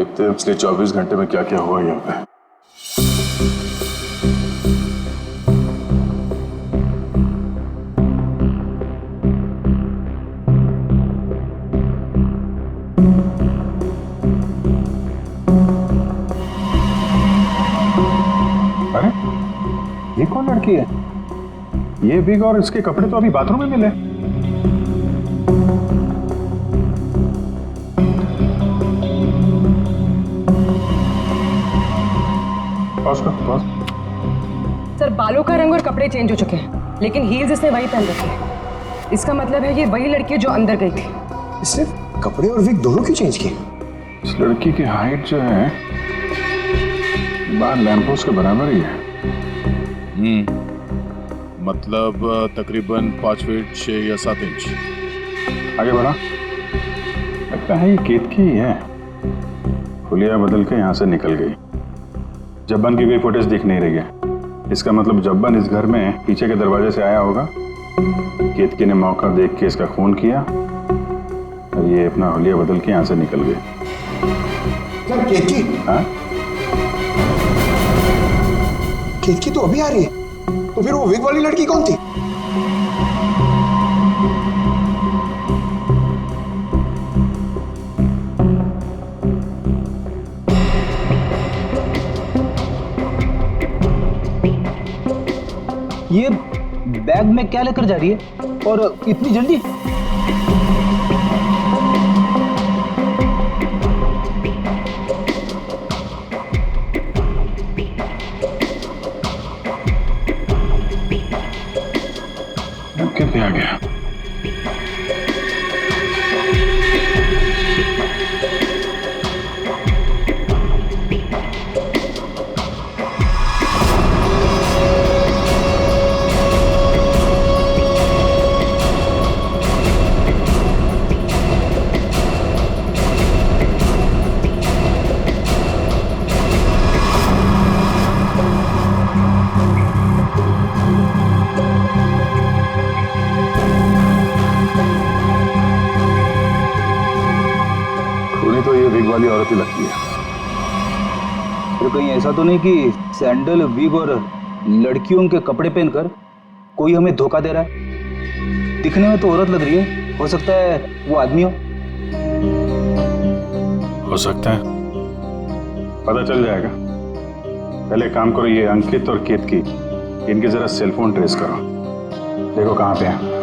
देखते हैं पिछले 24 घंटे में क्या क्या हुआ यहाँ पे। अरे ये कौन लड़की है? ये विग और इसके कपड़े तो अभी बाथरूम में मिले। सर बालों का रंग और कपड़े चेंज हो चुके हैं, लेकिन हील्स इसने वही पहन रखी है। इसका मतलब है ये वही लड़की है जो अंदर गई थी। इसने कपड़े और विग दोनों क्यों चेंज किए? इस लड़की की हाइट जो है बाहर लैंपोस्ट के बराबर ही है। मतलब तकरीबन 5 फीट 6 या 7 इंच। आगे बढ़ा, लगता है ये केतकी ही है। हुलिया बदल के यहाँ से निकल गई। जब्बन की कोई फुटेज दिख नहीं रही है। इसका मतलब जब्बन इस घर में पीछे के दरवाजे से आया होगा। केतकी ने मौका देख के इसका खून किया और ये अपना हुलिया बदल के यहाँ से निकल गए। क्या केतकी? हाँ, केतकी तो अभी आ रही है, तो फिर वो विग वाली लड़की कौन थी? ये बैग में क्या लेकर जा रही है और इतनी जल्दी? कैसे आ गया? तो ये विग वाली औरत ही लगती है। तो कहीं ऐसा तो नहीं कि सैंडल, विग और लड़कियों के कपड़े पहनकर कोई हमें धोखा दे रहा है? दिखने में तो औरत लग रही है, हो सकता है वो आदमी हो सकता है, पता चल जाएगा। पहले काम करो, ये अंकित और केतकी इनके जरा सेलफोन ट्रेस करो, देखो कहाँ पे हैं।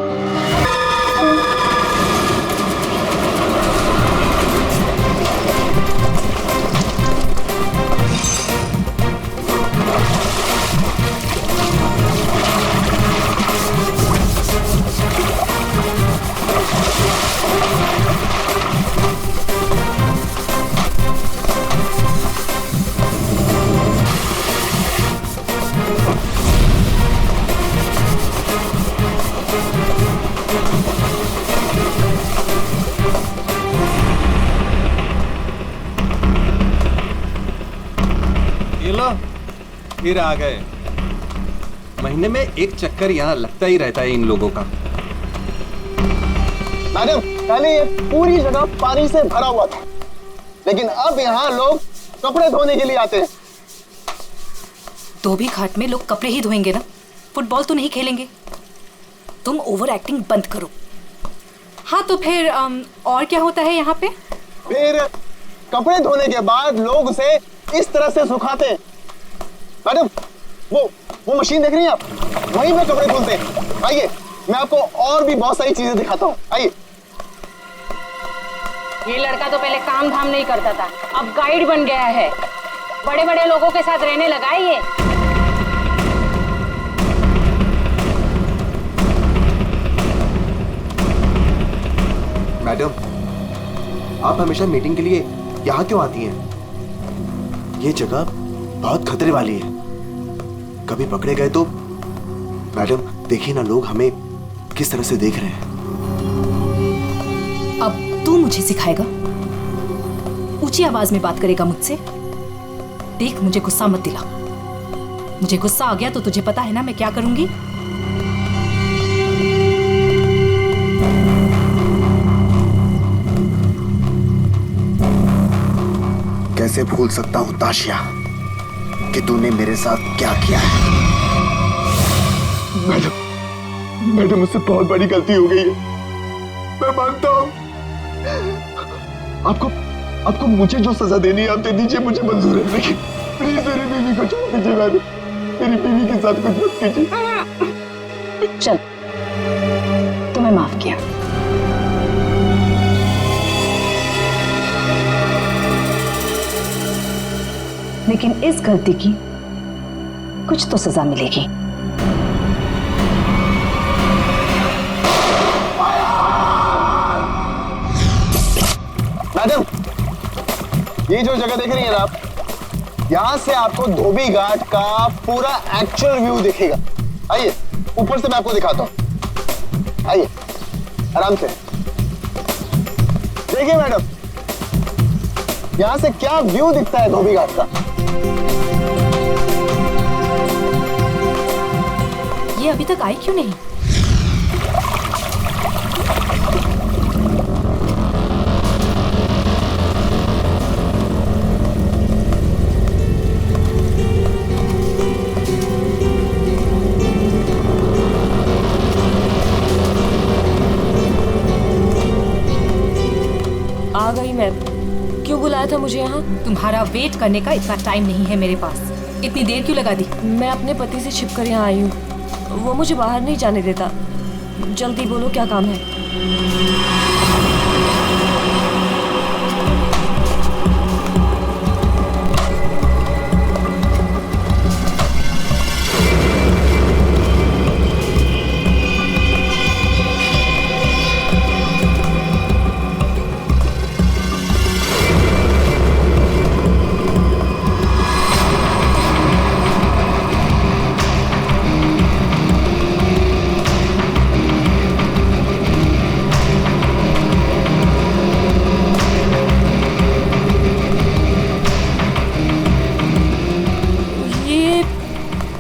फिर आ गए। महीने में एक चक्कर यहाँ लगता ही रहता है इन लोगों का। मैडम, पहले ये पूरी जगह पानी से भरा हुआ था, लेकिन अब यहाँ लोग कपड़े धोने के लिए आते हैं। धोबी घाट में लोग कपड़े ही धोएंगे ना, फुटबॉल तो नहीं खेलेंगे। तुम ओवर एक्टिंग बंद करो। हाँ तो फिर और क्या होता है यहाँ पे? फिर कपड़े धोने के बाद लोग उसे इस तरह से सुखाते हैं। मैडम, वो मशीन देख रही हैं आप? वहीं पे कपड़े धुलते हैं। आइए, मैं आपको और भी बहुत सारी चीजें दिखाता हूँ। आइए। ये लड़का तो पहले काम धाम नहीं करता था, अब गाइड बन गया है। बड़े बड़े लोगों के साथ रहने लगा है ये। मैडम, आप हमेशा मीटिंग के लिए यहाँ क्यों आती हैं? ये जगह बहुत खतरे वाली है, कभी पकड़े गए तो। मैडम देखिए ना, लोग हमें किस तरह से देख रहे हैं। अब तू मुझे सिखाएगा? ऊंची आवाज में बात करेगा मुझसे? देख, मुझे गुस्सा मत दिला। मुझे गुस्सा आ गया तो तुझे पता है ना मैं क्या करूंगी। कैसे भूल सकता हूं ताशिया कि तूने मेरे साथ क्या किया है। मैडम मुझसे बहुत बड़ी गलती हो गई है, मैं मानता हूं। आपको मुझे जो सजा देनी है आप दे दीजिए, मुझे मंजूर है, लेकिन प्लीज मेरी बीवी को छोड़ दीजिए मैडम, मेरी बीवी के साथ कुछ मत कीजिए। चल, तुम्हें माफ किया। लेकिन इस गलती की कुछ तो सजा मिलेगी। मैडम, ये जो जगह देख रही हैं आप, यहां से आपको धोबी घाट का पूरा एक्चुअल व्यू दिखेगा। आइए ऊपर से मैं आपको दिखाता हूं, आइए आराम से देखिए मैडम, यहां से क्या व्यू दिखता है धोबी घाट का। ये अभी तक आई क्यों नहीं? आ गई मैम। क्यों बुलाया था मुझे यहाँ? तुम्हारा वेट करने का इतना टाइम नहीं है मेरे पास। इतनी देर क्यों लगा दी? मैं अपने पति से छिपकर यहाँ आई हूँ, वो मुझे बाहर नहीं जाने देता। जल्दी बोलो क्या काम है।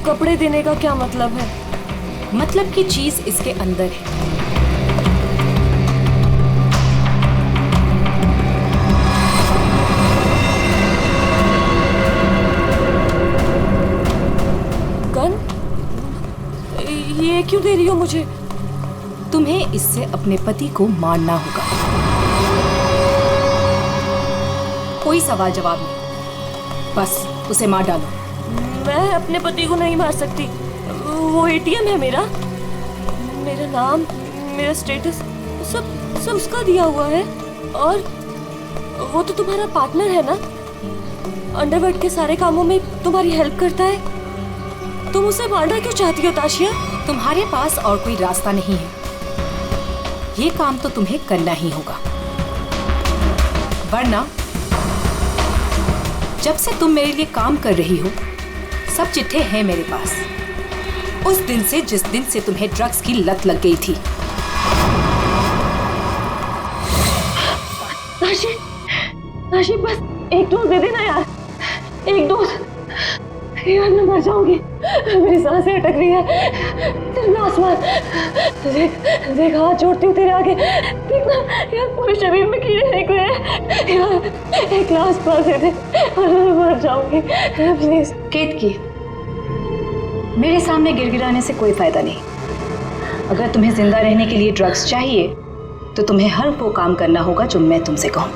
कपड़े देने का क्या मतलब है? मतलब की चीज इसके अंदर है। गन? ये क्यों दे रही हो मुझे? तुम्हें इससे अपने पति को मारना होगा। कोई सवाल जवाब नहीं, बस उसे मार डालो। मैं अपने पति को नहीं मार सकती। वो एटीएम है मेरा, मेरा नाम, मेरा स्टेटस सब उसका दिया हुआ है। और वो तो तुम्हारा पार्टनर है ना, अंडरवर्ल्ड के सारे कामों में तुम्हारी हेल्प करता है। तुम उसे मारना क्यों चाहती हो ताशिया? तुम्हारे पास और कोई रास्ता नहीं है, ये काम तो तुम्हें करना ही होगा, वरना जब से तुम मेरे लिए काम कर रही हो सब चिट्ठे हैं मेरे पास, उस दिन से जिस दिन से तुम्हें ड्रग्स की लत लग गई थी। ताशी बस एक डोज दे देना यार, एक डोज। यार मैं मर जाऊंगी, मेरी सांसें अटक रही है। तेरे आसमान देख हाथ जोड़ती हूँ तेरे आगे, देखना यार पूरे शरीर में कीड़े निकले हैं यार, एक ग्लास पास दे दे और मैं मर जाऊंगी प्लीज। केतकी, मेरे सामने गिड़गिड़ाने से कोई फायदा नहीं। अगर तुम्हें जिंदा रहने के लिए ड्रग्स चाहिए तो तुम्हें हर वो काम करना होगा जो मैं तुमसे कहूँ।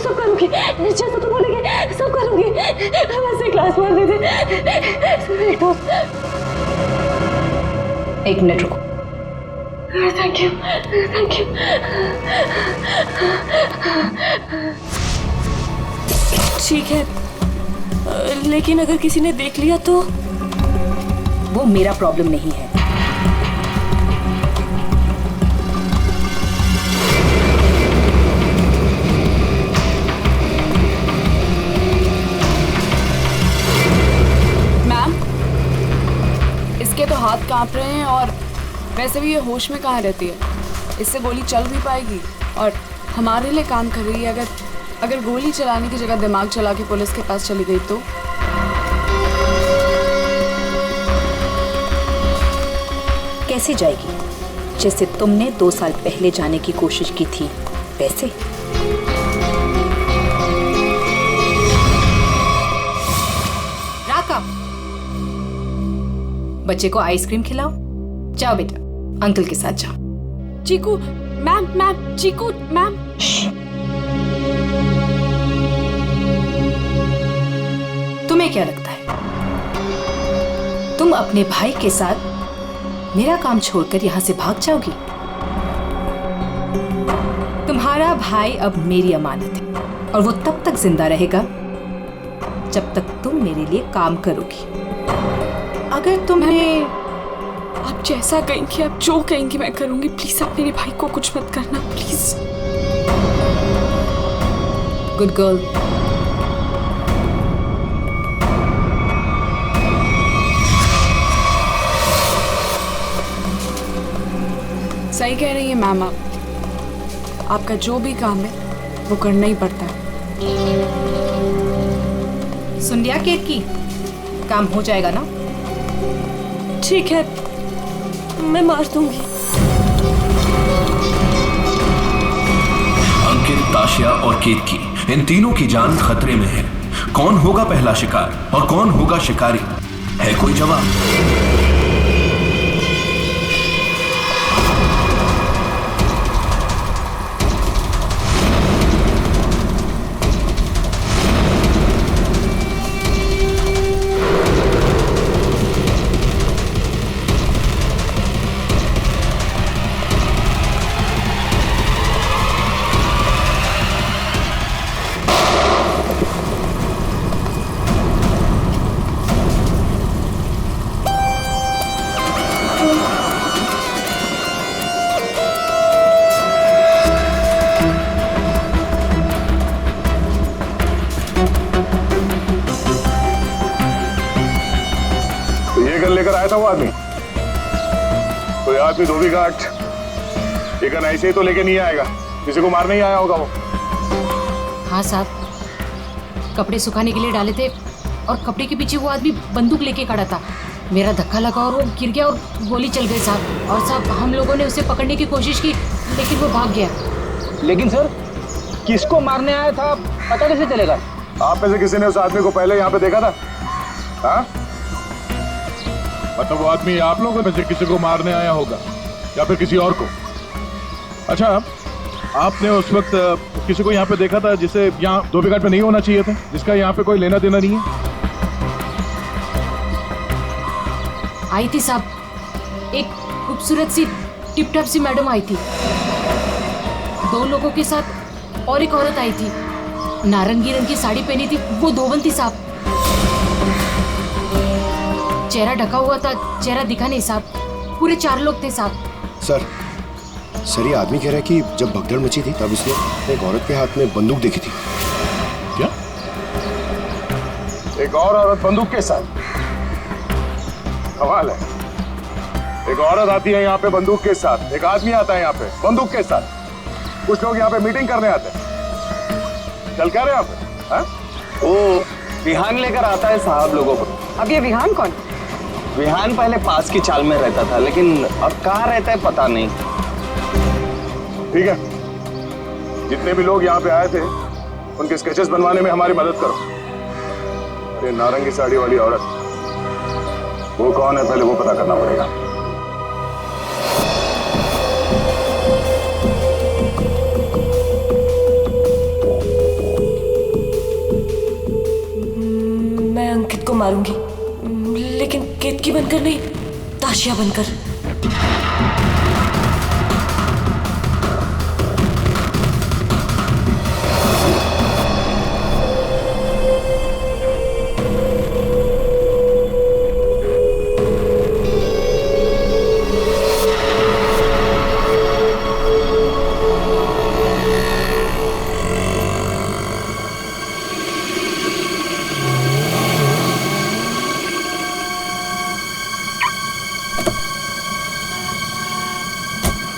सब करूँगी, जैसा तुम बोलेंगे सब करूँगी। बस एक ग्लास मार दे दे, एक मिनट रुको। Thank you thank you. ठीक है, लेकिन अगर किसी ने देख लिया तो? वो मेरा प्रॉब्लम नहीं है। मैम, इसके तो हाथ कांप रहे हैं और वैसे भी ये होश में कहाँ रहती है। इससे गोली चल भी पाएगी और हमारे लिए काम कर रही है। अगर गोली चलाने की जगह दिमाग चला के पुलिस के पास चली गई तो? कैसे जाएगी? जैसे तुमने 2 साल पहले जाने की कोशिश की थी वैसे। का। बच्चे को आइसक्रीम खिलाओ। जाओ बेटा, अंकल के साथ जाओ। चीकू मैम, मैम, चीकू मैम। तुम्हें क्या लगता है तुम अपने भाई के साथ मेरा काम छोड़कर यहां से भाग जाओगी? तुम्हारा भाई अब मेरी अमानत है और वो तब तक जिंदा रहेगा जब तक तुम मेरे लिए काम करोगी। अगर तुम्हें आप जैसा कहेंगी, आप जो कहेंगी मैं करूंगी। प्लीज आप मेरे भाई को कुछ मत करना, प्लीज। Good girl. सही कह रही है मैम आप। आपका जो भी काम है वो करना ही पड़ता है। सुन लिया केतकी? काम हो जाएगा ना? ठीक है, मैं मार दूंगी। अंकित, ताशिया और केतकी, इन तीनों की जान खतरे में है। कौन होगा पहला शिकार और कौन होगा शिकारी? है कोई जवाब? लेकर आया था वो आदमी। कोई आदमी धोबी घाट लेकिन ऐसे ही तो लेके नहीं आएगा, किसी को मारने ही आया होगा वो। हाँ साहब, कपड़े सुखाने के लिए डाले थे और कपड़े के पीछे वो आदमी बंदूक लेके खड़ा था। मेरा धक्का लगा और वो गिर गया और गोली चल गई साहब। और साहब हम लोगों ने उसे पकड़ने की कोशिश की लेकिन वो भाग गया। लेकिन सर, किसको मारने आया था पता कैसे चलेगा? आप में से किसी ने उस आदमी को पहले यहाँ पे देखा था? हाँ? मतलब वो आदमी आप लोगों में से किसी को मारने आया होगा या फिर किसी और को? अच्छा, आपने उस वक्त किसी को यहाँ पे देखा था जिसे यहाँ धोबी घाट पे नहीं होना चाहिए था, जिसका यहाँ पे कोई लेना देना नहीं है? आई थी साहब, एक खूबसूरत सी टिप टॉप सी मैडम आई थी, 2 लोगों के साथ और एक औरत आई थी, नारंगी रंग की साड़ी पहनी थी, वो धोबन थी साहब। चेहरा ढका हुआ था, चेहरा दिखा नहीं साहब। पूरे 4 लोग थे साहब। सर ये आदमी कह रहा है कि जब भगदड़ मची थी तब इसने एक औरत के हाथ में बंदूक देखी थी। क्या? एक और औरत बंदूक के साथ? कमाल है, एक औरत आती है यहाँ पे बंदूक के साथ, एक आदमी आता है यहाँ पे बंदूक के साथ। कुछ लोग यहाँ पे मीटिंग करने आते हैं, चल क्या रहे यहाँ पे? हाँ? वो विहान लेकर आता है साहब लोगों को। अब ये विहान कौन? विहान पहले पास की चाल में रहता था, लेकिन अब कहाँ रहता है पता नहीं। ठीक है, जितने भी लोग यहाँ पे आए थे उनके स्केचेस बनवाने में हमारी मदद करो। अरे नारंगी साड़ी वाली औरत, वो कौन है पहले वो पता करना पड़ेगा। मैं अंकित को मारूंगी, लेकिन केतकी बनकर नहीं, ताशिया बनकर।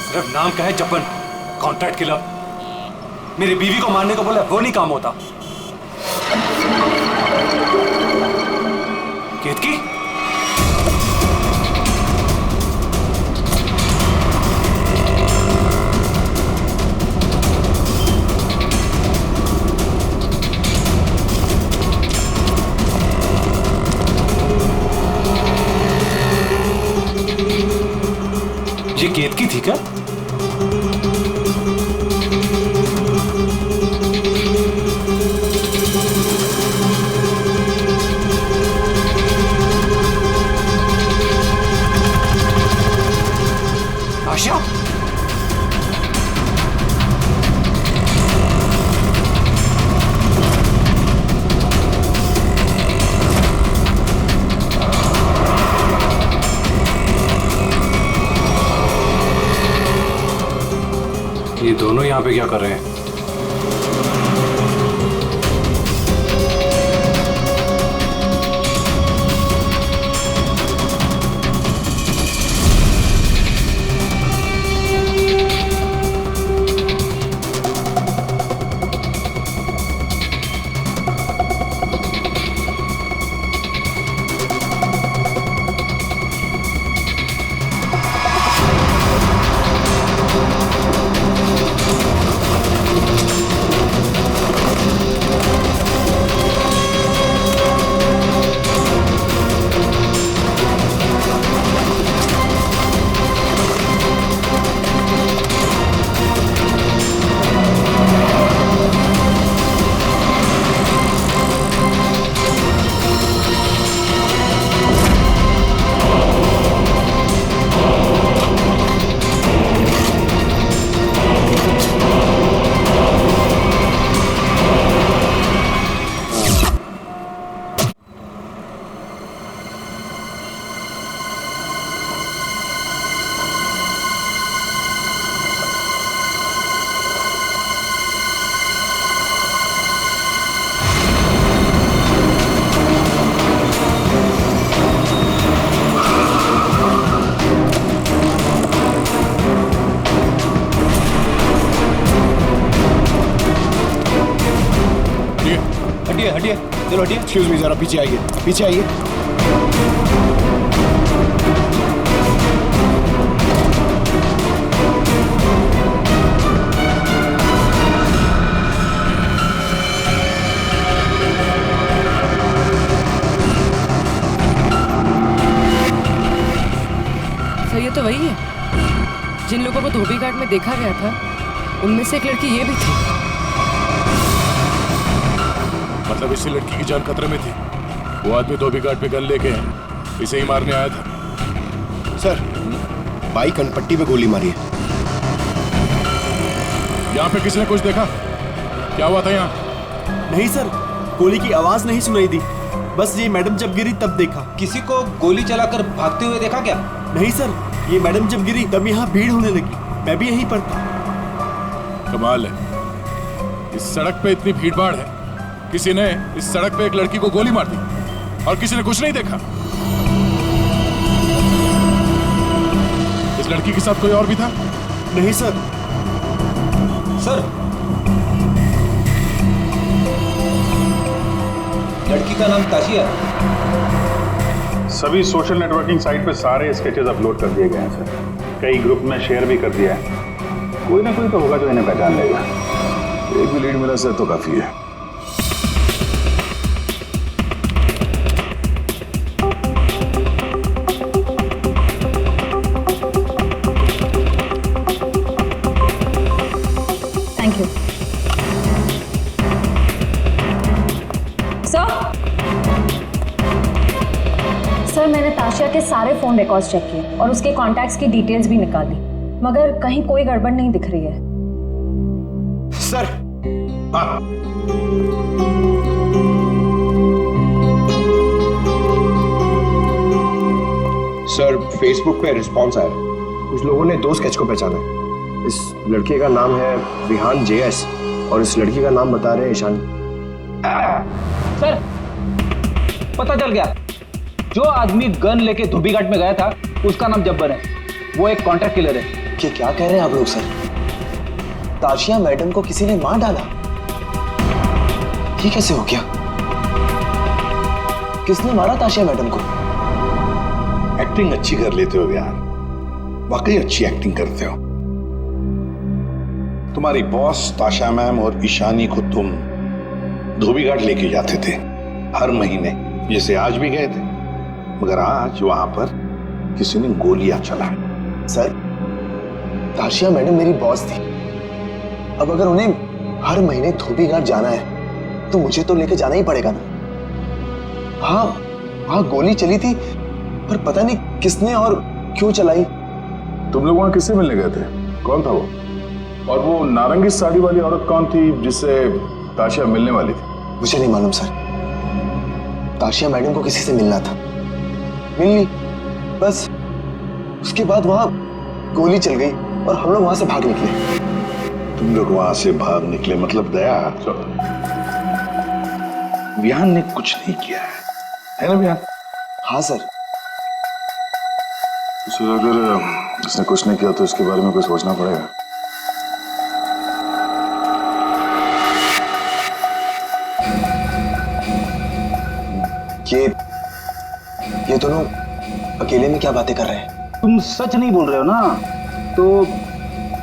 सिर्फ नाम का है जपन, कॉन्ट्रैक्ट किलर। मेरी बीवी को मारने को बोला वो नहीं काम होता। केतकी, थी क्या? आशा? ये दोनों यहाँ पे क्या कर रहे हैं? हटिए, चलो हटिए। एक्सक्यूज मी, जरा पीछे आइए, पीछे आइए। सर ये तो वही है जिन लोगों को धोबी घाट में देखा गया था, उनमें से एक लड़की ये भी थी। मतलब इसी लड़की की जान खतरे में थी। वो आदमी धोबी घाट पे गन लेके इसे ही मारने आया था। सर, बाई कनपट्टी पे गोली मारी है। यहाँ पे किसी ने कुछ देखा? क्या हुआ था यहाँ? नहीं सर, गोली की आवाज नहीं सुनाई दी, बस ये मैडम जब गिरी तब देखा। किसी को गोली चलाकर भागते हुए देखा क्या? नहीं सर, ये मैडम जब गिरी तब यहाँ भीड़ होने लगी, मैं भी यहीं पर था। कमाल है, इस सड़क पे इतनी भीड़ भाड़ है, किसी ने इस सड़क पे एक लड़की को गोली मार दी और किसी ने कुछ नहीं देखा। इस लड़की के साथ कोई और भी था? नहीं सर। सर, लड़की का नाम ताशिया। सभी सोशल नेटवर्किंग साइट पे सारे स्केचेस अपलोड कर दिए गए हैं सर। कई ग्रुप में शेयर भी कर दिया है। कोई ना कोई तो होगा जो इन्हें पहचान लेगा। एक भी लीड मिला सर तो काफी है। थैंक यू सर, मैंने ताशिया के सारे फोन रिकॉर्ड्स चेक किए और उसके कॉन्टैक्ट्स की डिटेल्स भी निकाली, मगर कहीं कोई गड़बड़ नहीं दिख रही है। सर, हाँ। सर, फेसबुक पे रिस्पॉन्स आया। कुछ लोगों ने 2 स्केच को पहचाना है। इस लड़के का नाम है विहान JS और इस लड़की का नाम बता रहे हैं ईशानी। सर, पता चल गया। जो आदमी गन लेके धोबी घाट में गया था उसका नाम जब्बर है। वो एक कॉन्ट्रैक्ट किलर है। क्या कह रहे हैं आप लोग सर? ताशिया मैडम को किसी ने मार डाला? ये कैसे हो गया? किसने मारा ताशिया मैडम को? एक्टिंग अच्छी कर लेते हो यार, वाकई अच्छी एक्टिंग करते हो। तुम्हारी बॉस ताशा मैम और ईशानी को तुम धोबी घाट लेके जाते थे हर महीने, जैसे आज भी गए थे, मगर आज वहां पर किसी ने गोलियां चलाई। सर, ताशिया मैडम मेरी बॉस थी। अब अगर उन्हें हर महीने धोबी घाट जाना है तो मुझे तो लेके जाना ही पड़ेगा ना। हाँ, वहां गोली चली थी, पर पता नहीं किसने और क्यों चलाई। तुम लोग वहां किससे मिलने गए थे? कौन था वो? और वो नारंगी साड़ी वाली औरत कौन थी जिससे ताशिया मिलने वाली थी? मुझे नहीं मालूम सर। ताशिया मैडम को किसी से मिलना था, मिल ली, बस उसके बाद वहां गोली चल गई और हम लोग वहां से भाग निकले। तुम लोग वहां से भाग निकले मतलब दया? विहान ने कुछ नहीं किया है ना विहान? हाँ सर। सर अगर उसने कुछ नहीं किया तो इसके बारे में कुछ सोचना पड़ेगा। ये दोनों अकेले में क्या बातें कर रहे हैं? तुम सच नहीं बोल रहे हो ना, तो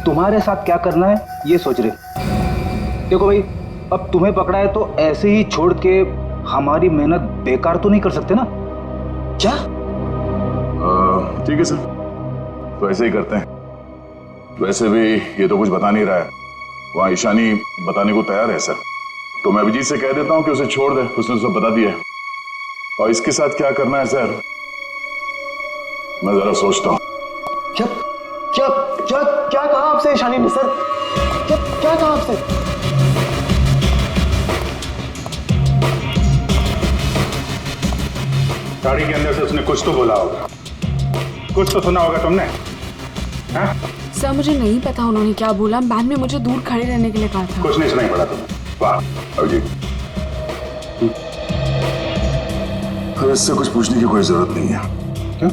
तुम्हारे साथ क्या करना है ये सोच रहे। देखो भाई, अब तुम्हें पकड़ा है तो ऐसे ही छोड़ के हमारी मेहनत बेकार तो नहीं कर सकते ना? क्या? ठीक है सर, तो ऐसे ही करते हैं। वैसे भी ये तो कुछ बता नहीं रहा है, वहां ईशानी बताने को तैयार है सर, तो मैं अभिजीत से कह देता हूँ कि उसे छोड़ दे, उसने तो सब बता दिया है। और इसके साथ क्या करना है सर, मैं जरा सोचता हूँ। क्या क्या क्या क्या कहा आपसे ईशानी ने सर? क्या क्या कहा आपसे? गाड़ी के अंदर से उसने कुछ तो बोला होगा, कुछ तो सुना होगा तुमने? हाँ? सर मुझे नहीं पता उन्होंने क्या बोला, मैम ने मुझे दूर खड़े रहने के लिए कहा था। कुछ नहीं सुनाई पड़ा तुम्हें? वाह अभिजीत, तो इससे कुछ पूछने की कोई जरूरत नहीं है। क्या?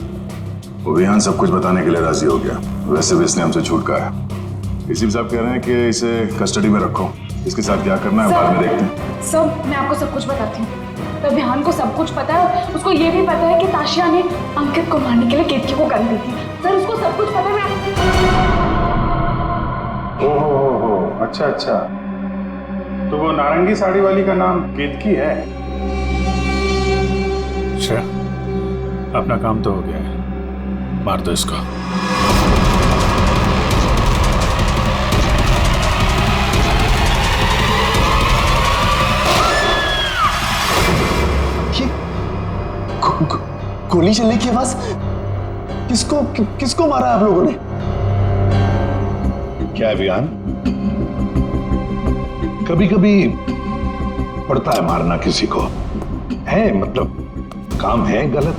वो विहान सब कुछ बताने के लिए राजी हो गया, वैसे भी इसने हमसे छूट कहा है। इसी साहब कह रहे हैं कि इसे कस्टडी में रखो, इसके साथ क्या करना है बाद में देखते हैं। सब मैं आपको सब कुछ बताती हूँ। तो विहान को सब कुछ पता है, उसको ये भी पता है कि ताशिया ने अंकित को मारने के लिए केतकी को गन दी थी। सर उसको सब कुछ पता है। ओहो, अच्छा अच्छा, तो वो नारंगी साड़ी वाली का नाम केतकी है? अच्छा, अपना काम तो हो गया है, मार दो इसको। गोली चलने की आवाज, किसको मारा आप लोगों ने? क्या विहान, कभी कभी पड़ता है मारना किसी को, है मतलब काम है गलत,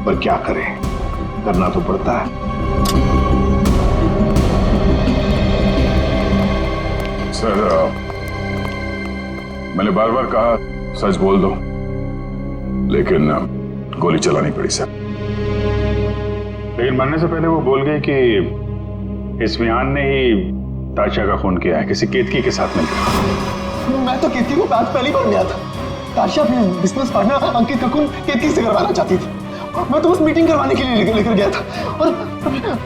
पर क्या करें, करना तो पड़ता है। सर मैंने बार बार कहा सच बोल दो, लेकिन गोली चलानी पड़ी सर। लेकिन मरने से पहले वो बोल गई कि इस विहान ने ही ताशिया का खून किया है, किसी केतकी के साथ मिलकर। मैं तो केतकी को बात पहली बार गया था। ताशिया अपने बिजनेस पार्टनर अंकित का खून केतकी से करवाना चाहती थी। मैं तो बस मीटिंग करवाने के लिए लेकर गया था, और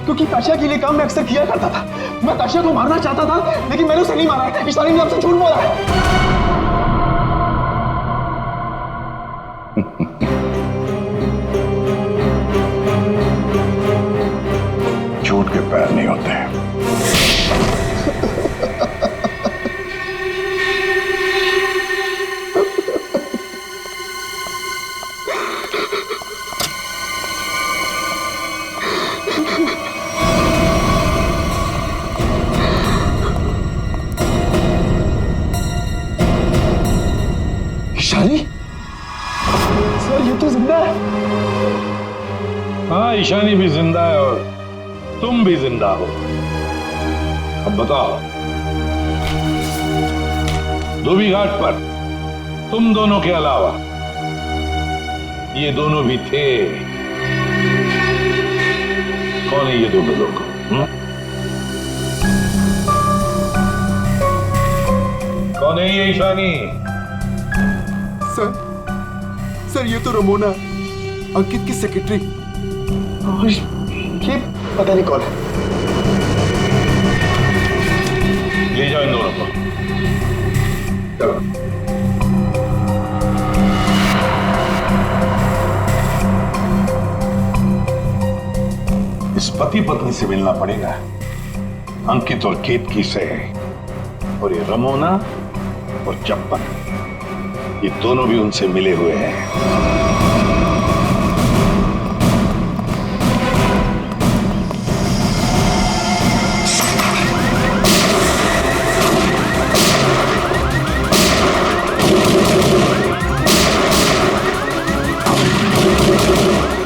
क्योंकि ताशिया के लिए काम मैं अक्सर किया करता था। मैं ताशिया को मारना चाहता था, लेकिन मैंने उसे नहीं मारा। ईशानी ने आपसे झूठ बोला है। झूठ के पैर नहीं होते हैं। ईशानी, सर ये तो जिंदा है। हाँ, ईशानी भी जिंदा है और तुम भी जिंदा हो। अब बताओ, धोबी घाट पर तुम दोनों के अलावा ये दोनों भी थे। कौन है ये दोनों लोग? कौन है ये ईशानी? सर ये तो रमोना, अंकित की सेक्रेटरी। ये पता नहीं कौन है। ले जाओ इन दोनों को। चलो। इस पति पत्नी से मिलना पड़ेगा, अंकित और केतकी से। और ये रमोना और चप्पन, ये दोनों भी उनसे मिले हुए हैं।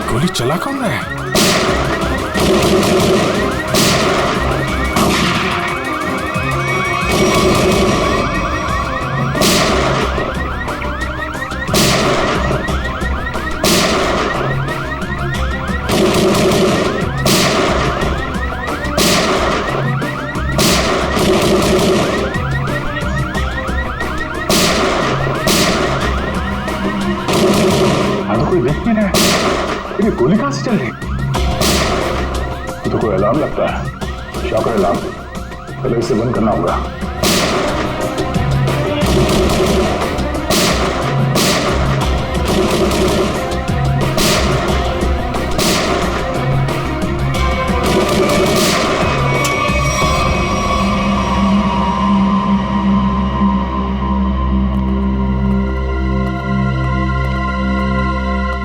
गोली चला कौन रहा है? हाँ तो कोई देख नहीं रहा है। ये गोली कहां से चल रही? ये तो कोई अलार्म लगता है, शॉकर अलार्म। पहले इसे बंद करना होगा।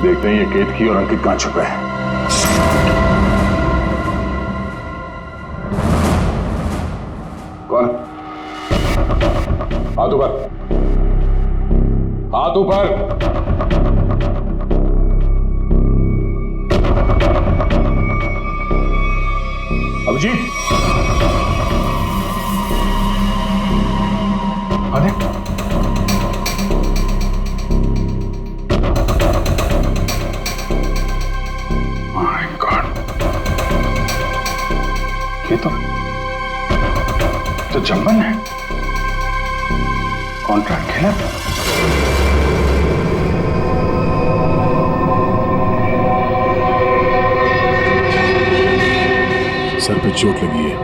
देखते हैं ये केतकी और अंकित कहां छुपे हैं। कौन? हाथ ऊपर, हाथ ऊपर। अभिजीत, अरे तो जंबन है। कॉन्ट्रैक्ट खेला। सर पे चोट लगी है,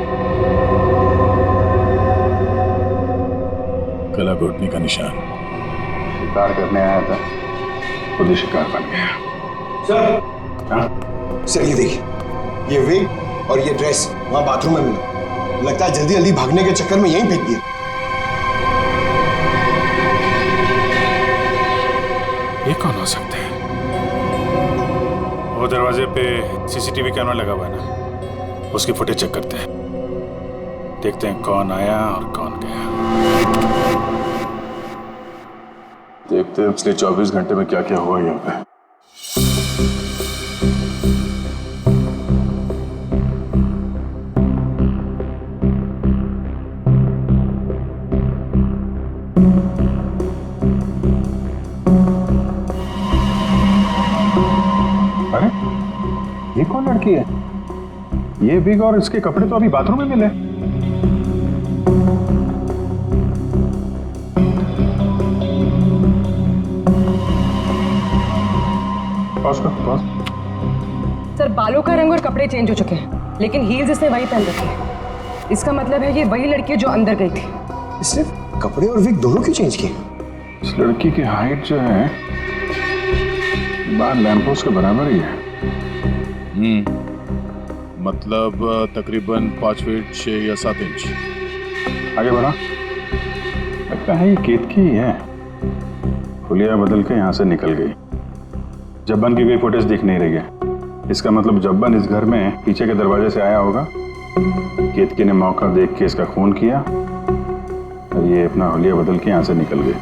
गला घोटने का निशान। शिकार करने आया था, खुद ही शिकार बन गया। सर, हाँ? सर ये देखिए, ये विग और ये ड्रेस वहां बाथरूम में मिला। लगता है जल्दी जल्दी भागने के चक्कर में यहीं फेंक दिया। ये कौन हो सकते हैं? वो दरवाजे पे सीसीटीवी कैमरा लगा हुआ है ना, उसकी फुटेज चेक करते हैं। देखते हैं कौन आया और कौन गया। देखते हैं पिछले 24 घंटे में क्या क्या हुआ यहाँ पे। ये कौन लड़की है? ये विग और इसके कपड़े तो अभी बाथरूम में मिले। पॉज कर, पॉज। सर, बालों का रंग और कपड़े चेंज हो चुके हैं, लेकिन हील्स इसने वही पहन रखी है। इसका मतलब है ये वही लड़की है जो अंदर गई थी। इसने कपड़े और विग दोनों क्यों चेंज किए? इस लड़की की हाइट जो है बाहर लैंपोस्ट के बराबर ही है। मतलब तकरीबन 5 फीट 6 या 7 इंच। आगे बढ़ा। लगता है ये केतकी ही है। हुलिया बदल के यहाँ से निकल गई। जब्बन की कोई फुटेज दिख नहीं रही है। इसका मतलब जब्बन इस घर में पीछे के दरवाजे से आया होगा। केतकी ने मौका देख के इसका खून किया और ये अपना हुलिया बदल के यहाँ से निकल गई।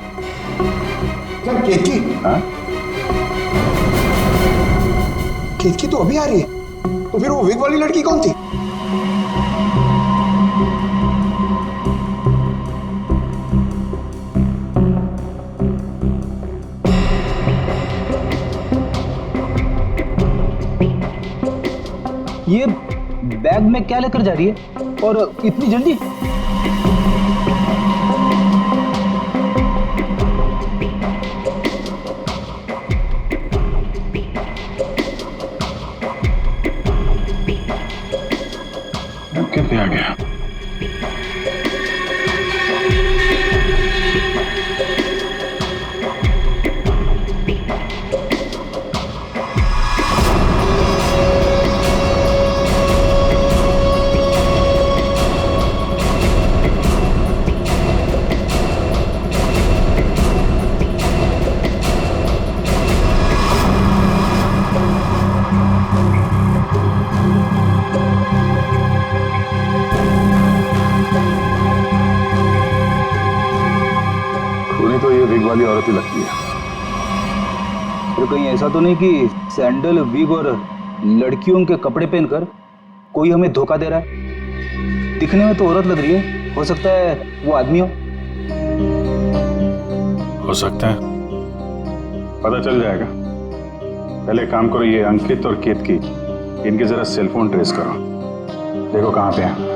क्या केतकी? हाँ? केतकी तो अभी आ रही है, तो फिर वो विग वाली लड़की कौन थी? ये बैग में क्या लेकर जा रही है और इतनी जल्दी? कैसे आ गया? नहीं तो ये विग वाली औरत ही लगती है। फिर कहीं ऐसा तो नहीं कि सैंडल विग और लड़कियों के कपड़े पहनकर कोई हमें धोखा दे रहा है? दिखने में तो औरत लग रही है, हो सकता है वो आदमी हो सकता है, पता चल जाएगा। पहले एक काम करो, ये अंकित और केतकी, इनके जरा सेलफोन ट्रेस करो, देखो कहाँ पे हैं।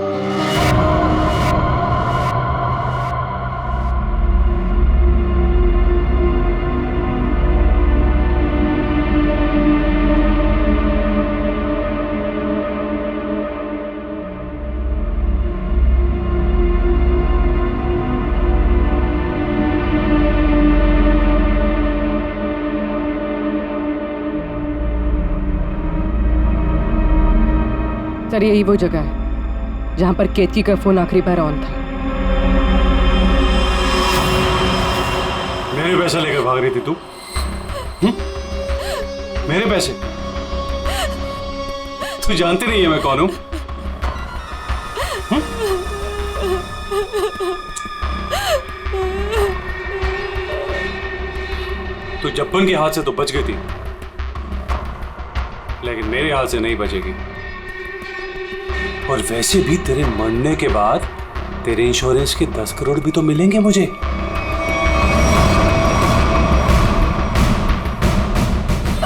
सर यही वो जगह है जहां पर केतकी का फोन आखिरी बार ऑन था। मेरे पैसे लेकर भाग रही थी तू? मेरे पैसे? तू जानती नहीं है मैं कौन हूं? तू जब्बन के हाथ से तो बच गई थी, लेकिन मेरे हाथ से नहीं बचेगी। और वैसे भी तेरे मरने के बाद तेरे इंश्योरेंस के 10 करोड़ भी तो मिलेंगे मुझे।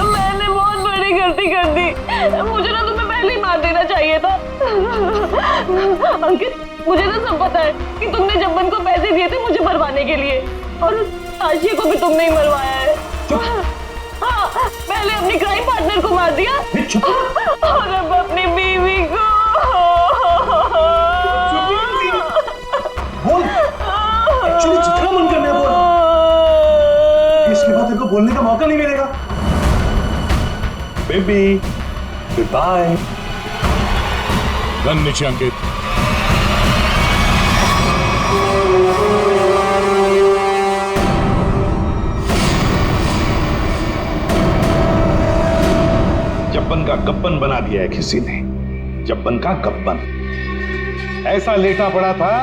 मैंने बहुत बड़ी गलती कर दी, मुझे ना तुम्हें पहले ही मार देना चाहिए था। अंकित, मुझे ना सब पता है कि तुमने जब्बन को पैसे दिए थे मुझे मरवाने के लिए, और उस आशिया को भी तुमने ही मरवाया है। हाँ, पहले अपनी क्राइम पार्टनर को मार दिया और अब अपनी बीवी को। बोल, एक्चुअली जितना मन करना है बोल, इसके बाद तेरे को बोलने का मौका नहीं मिलेगा। Baby, good bye. गन नीचे अंकित। जब्बन का गब्बन बना दिया है किसी ने, जब्बन का गब्बन। ऐसा लेटा पड़ा था,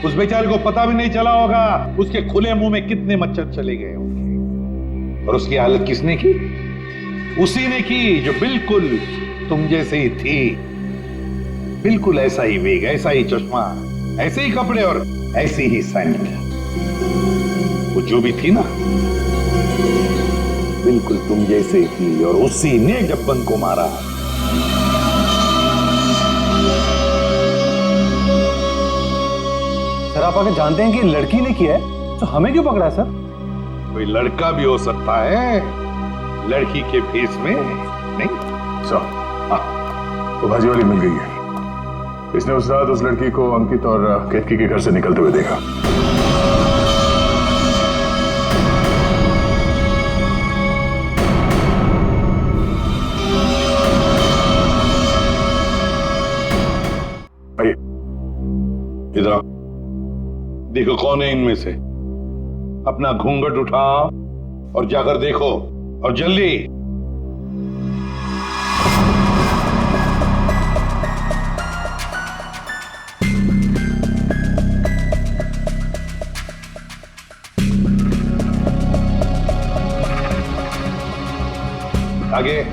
उस बेचारे को पता भी नहीं चला होगा उसके खुले मुंह में कितने मच्छर चले गए होंगे। और उसकी हालत किसने की? उसी ने की जो बिल्कुल तुम जैसे ही थी, बिल्कुल ऐसा ही वेग, ऐसा ही चश्मा, ऐसे ही कपड़े और ऐसी ही सैंडल। वो जो भी थी ना, बिल्कुल तुम जैसे ही थी, और उसी ने जब्बन को मारा। सर आप आगे जानते हैं कि लड़की ने किया है, तो हमें क्यों पकड़ा है सर? कोई लड़का भी हो सकता है लड़की के भेष में, नहीं? तो भाजी वाली मिल गई है। इसने उस रात उस लड़की को अंकित और केतकी के घर से निकलते हुए देखा। आइए इधर आओ, देखो कौन है इनमें से। अपना घूंघट उठाओ और जाकर देखो, और जल्दी। आगे।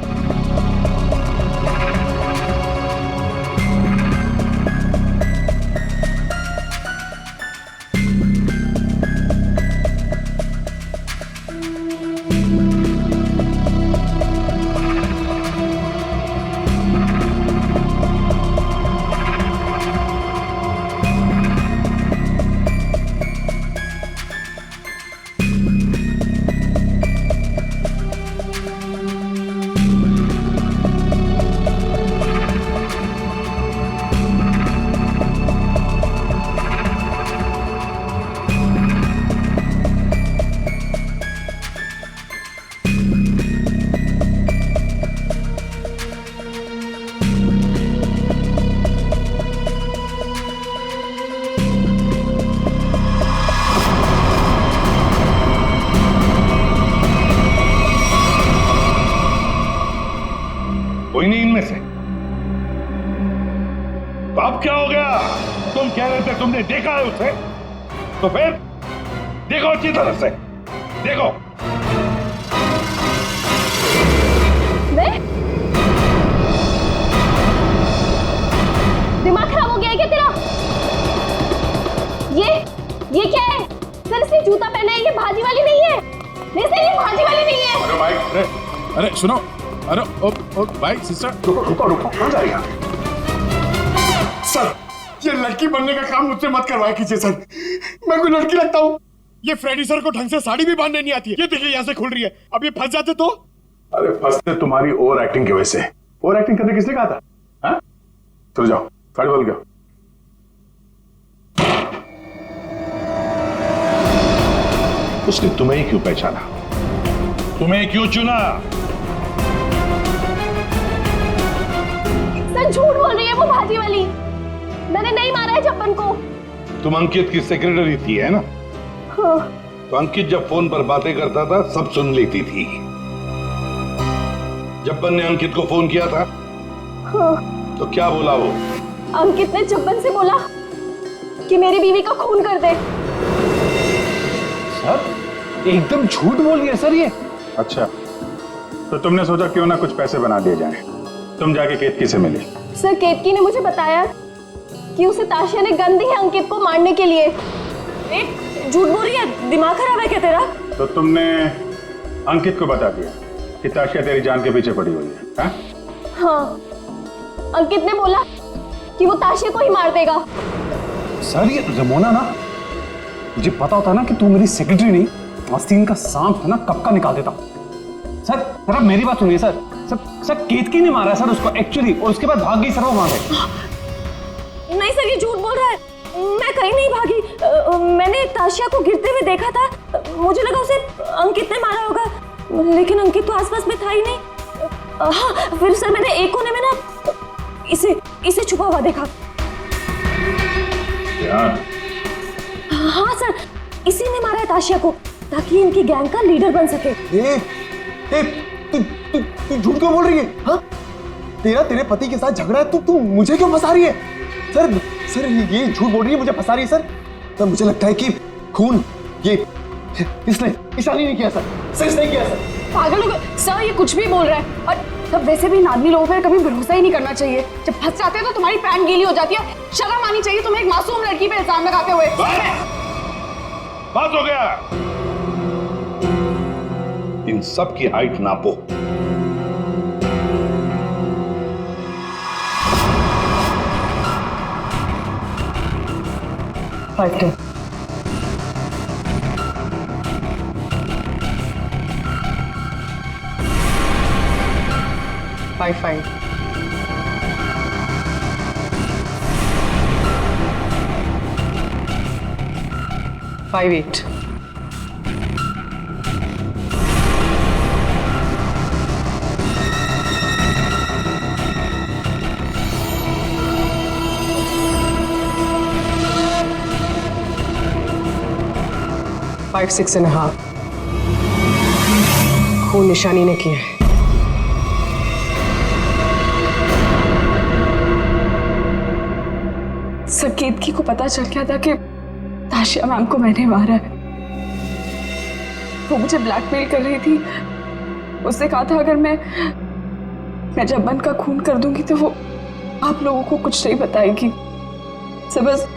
कोई नहीं इनमें से? तो अब क्या हो गया? तुम कह रहे थे तुमने देखा है उसे, तो फिर देखो अच्छी तरह से, देखो। मैं? दिमाग खराब हो गया है क्या तेरा? ये क्या है? सर इसने जूता पहना है, ये भाजी वाली नहीं है। नहीं सर ये भाजी वाली नहीं है। अरे भाई, अरे सुनो, अरे ओ भाई सिस्टर, रुको कहाँ जा रही है? सर ये लड़की बनने का काम मुझसे मत करवाया कीजिए सर, मैं कोई लड़की लगता हूँ? ये फ्रेडी सर को ढंग से साड़ी भी बांधने नहीं आती है। ये देखिए यहाँ से खुल रही है, अब ये फंस जाते तो? अरे फंसते तुम्हारी ओवर एक्टिंग की वजह से। ओवर एक्टिंग करने किसने कहा था? हाँ? चलो जाओ, साड़ी बोल गया। उसने तुम्हें क्यों पहचाना? तुम्हें क्यों चुना? सर झूठ बोल रही है वो भाजी वाली, मैंने नहीं मारा है जब्बन को। तुम अंकित की सेक्रेटरी थी है ना? हाँ। तो अंकित जब फोन पर बातें करता था सब सुन लेती थी। जब्बन ने अंकित को फोन किया था? हाँ। तो क्या बोला वो? अंकित ने जब्बन से बोला कि मेरी बीवी का खून कर दे। सर एकदम झूठ बोल रही है सर ये। अच्छा, तो तुमने सोचा क्यों ना कुछ पैसे बना दिए जाएं। तुम जाके केतकी से मिली? सर केतकी ने मुझे बताया कि उसे ताशिया ने गन दी है अंकित को मारने के लिए। झूठ बोल रही है, दिमाग खराब है क्या तेरा? तो तुमने अंकित को बता दिया कि ताशिया तेरी जान के पीछे पड़ी हुई है? हाँ, अंकित ने बोला कि वो ताशिया को ही मार देगा। सर ये रमोना ना, मुझे पता होता ना कि तू मेरी सेक्रेटरी नहीं, आस्तीन का सांप है ना, कब का निकाल देता। सर सर अब मेरी बात सुनिए सर। सर केतकी ने मारा सर उसको एक्चुअली, और उसके बाद भाग गई सर वो वहां से। नहीं सर ये झूठ बोल रहा है, मैं कहीं नहीं भागी। मैंने ताशिया को गिरते हुए देखा था, मुझे लगा उसे अंकित ने मारा होगा, लेकिन अंकित तो आसपास में था ही नहीं। हाँ फिर सर मैंने एक कोने में ना इसे छुपा हुआ देखा। हाँ सर इसी ने मारा है ताशिया को, ताकि इनकी गैंग का लीडर बन सके। तू झूठ क्यों बोल रही है? हाँ? तेरे पति के साथ झगड़ा है, तू मुझे क्यों फंसा रही है? सर ये झूठ बोल रही है, मुझे फंसा रही है सर। मुझे लगता है कि खून ये इसने ईशानी ने किया सर इसने किया सर। पागल हो गए सर, ये कुछ भी बोल रहा है। और तब वैसे भी नादनी लोगों पर कभी भरोसा ही नहीं करना चाहिए। जब फंस जाते हैं तो तुम्हारी पैंट गीली हो जाती है। शर्म आनी चाहिए तुम्हें एक मासूम लड़की पे इल्जाम लगाते हुए। बस हो गया, इन सब की हाइट नापो। फाइव 5 8 5 6.5 खून निशानी ने किया है। सर केतकी को पता चल गया था कि ताशिया मैम को मैंने मारा है। वो मुझे ब्लैकमेल कर रही थी। उसने कहा था अगर मैं जब्बन का खून कर दूंगी तो वो आप लोगों को कुछ नहीं बताएगी। सर बस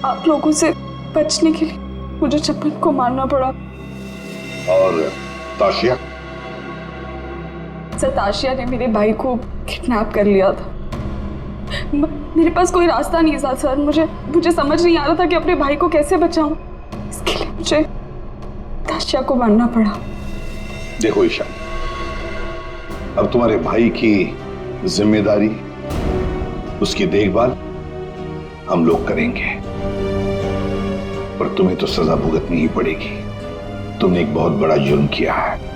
आप लोगों से बचने के लिए मुझे जब्बन को मारना पड़ा। और ताशिया? सर ताशिया ने मेरे भाई को किडनैप कर लिया था। मेरे पास कोई रास्ता नहीं था सर। मुझे समझ नहीं आ रहा था कि अपने भाई को कैसे बचाऊं। इसके लिए मुझे ताशिया को मारना पड़ा। देखो ईशा, अब तुम्हारे भाई की जिम्मेदारी, उसकी देखभाल हम लोग करेंगे, पर तुम्हें तो सजा भुगतनी ही पड़ेगी। तुमने एक बहुत बड़ा जुर्म किया है।